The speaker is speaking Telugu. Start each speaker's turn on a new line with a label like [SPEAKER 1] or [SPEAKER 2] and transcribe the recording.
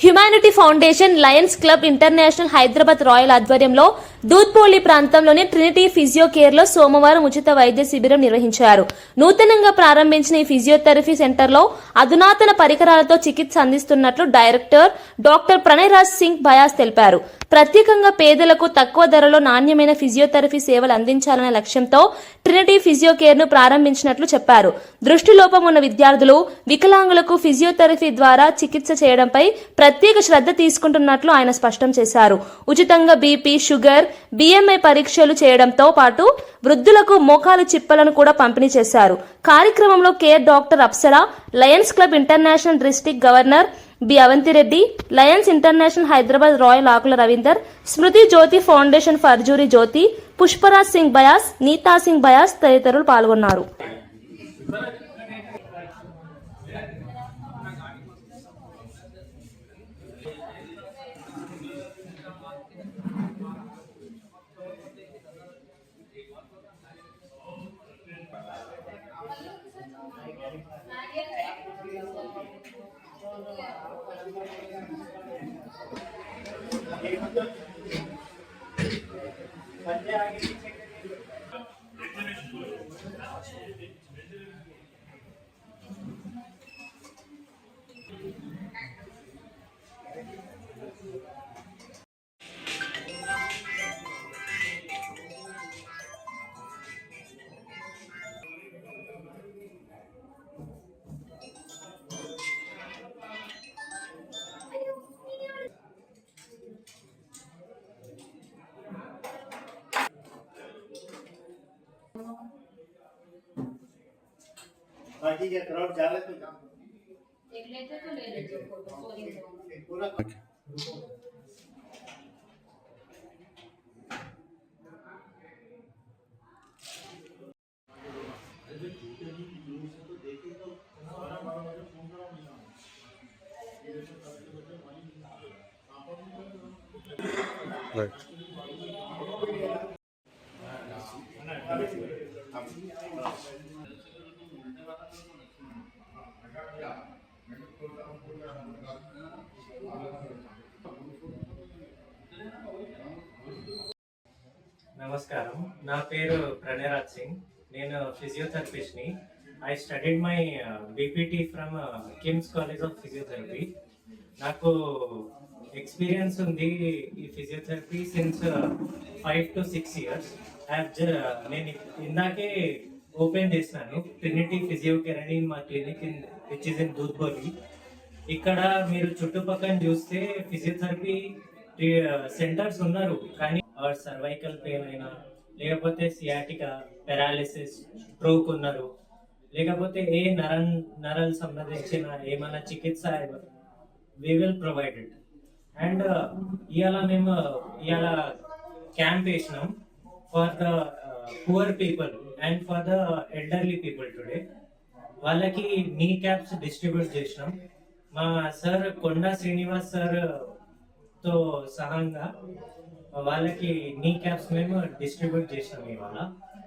[SPEAKER 1] Humanity foundation Lions Club international Hyderabad royal ఆధ్వర్యంలో దూద్పోలి ప్రాంతంలోని ట్రినిటీ ఫిజియో కేర్ లో సోమవారం ఉచిత వైద్య శిబిరం నిర్వహించారు. నూతనంగా ప్రారంభించిన ఈ ఫిజియోథెరపీ సెంటర్లో అధునాతన పరికరాలతో చికిత్స అందిస్తున్నట్లు డైరెక్టర్ డాక్టర్ ప్రణయరాజ్ సింగ్ బయాస్ తెలిపారు. ప్రత్యేకంగా పేదలకు తక్కువ ధరలో నాణ్యమైన ఫిజియోథెరపీ సేవలు అందించాలనే లక్ష్యంతో ట్రినిటీ ఫిజియో కేర్ ను ప్రారంభించినట్లు చెప్పారు. దృష్టిలోపం ఉన్న విద్యార్థులు, వికలాంగులకు ఫిజియోథెరపీ ద్వారా చికిత్స చేయడంపై ప్రత్యేక శ్రద్ధ తీసుకుంటున్నట్లు ఆయన స్పష్టం చేశారు. ఉచితంగా బీపీ, షుగర్, బిఎంఐ పరీక్షలు చేయడంతో పాటు వృద్ధులకు మోకాలు చిప్పలను కూడా పంపిణీ చేశారు. కార్యక్రమంలో care doctor Apsara, Lions Club International District Governor B Avanthi Reddy, Lions International Hyderabad Royal Akula Ravinder, Smriti Jyoti Foundation Farjuri Jyoti, Pushparaj Singh Bayas, Neeta Singh Bayas తదితరులు పాల్గొన్నారు.
[SPEAKER 2] बाकी के क्राउड जा रहे तो
[SPEAKER 3] एक लेते तो ले लेते फोटो सोनी
[SPEAKER 2] पूरा
[SPEAKER 4] నమస్కారం, నా పేరు ప్రణయరాజ్ సింగ్. నేను ఫిజియోథెరపిస్ట్ని. I studied my BPT from KIMS college of physiotherapy. నాకు ఎక్స్పీరియన్స్ ఉంది ఈ ఫిజియోథెరపీ సిన్స్ 5 to 6 years. నేను ఇందాకే ఓపెన్ చేసినాను ట్రినిటీ ఫిజియో కేర్ అని మా క్లినిక్ విచ్ ఇస్ ఇన్ దూద్బోలి. ఇక్కడ మీరు చుట్టుపక్కల చూస్తే ఫిజియోథెరపీ సెంటర్స్ ఉన్నారు, కానీ సర్వైకల్ పెయిన్ అయినా, లేకపోతే సియాటికా, పెరాలిసిస్, స్ట్రోక్ ఉన్నారు, లేకపోతే ఏ నరాలు సంబంధించిన ఏమైనా చికిత్స వి విల్ ప్రొవైడెడ్. అండ్ ఇవాళ క్యాంప్ వేసినాం for the poor people and for the elderly people today. వాళ్ళకి నీ క్యాప్స్ డిస్ట్రిబ్యూట్ చేసినాం. మా సార్ కొండా శ్రీనివాస్ సార్ తో సహంగా వాళ్ళకి నీ క్యాప్స్ మేము డిస్ట్రిబ్యూట్ చేసినాం ఇవాళ.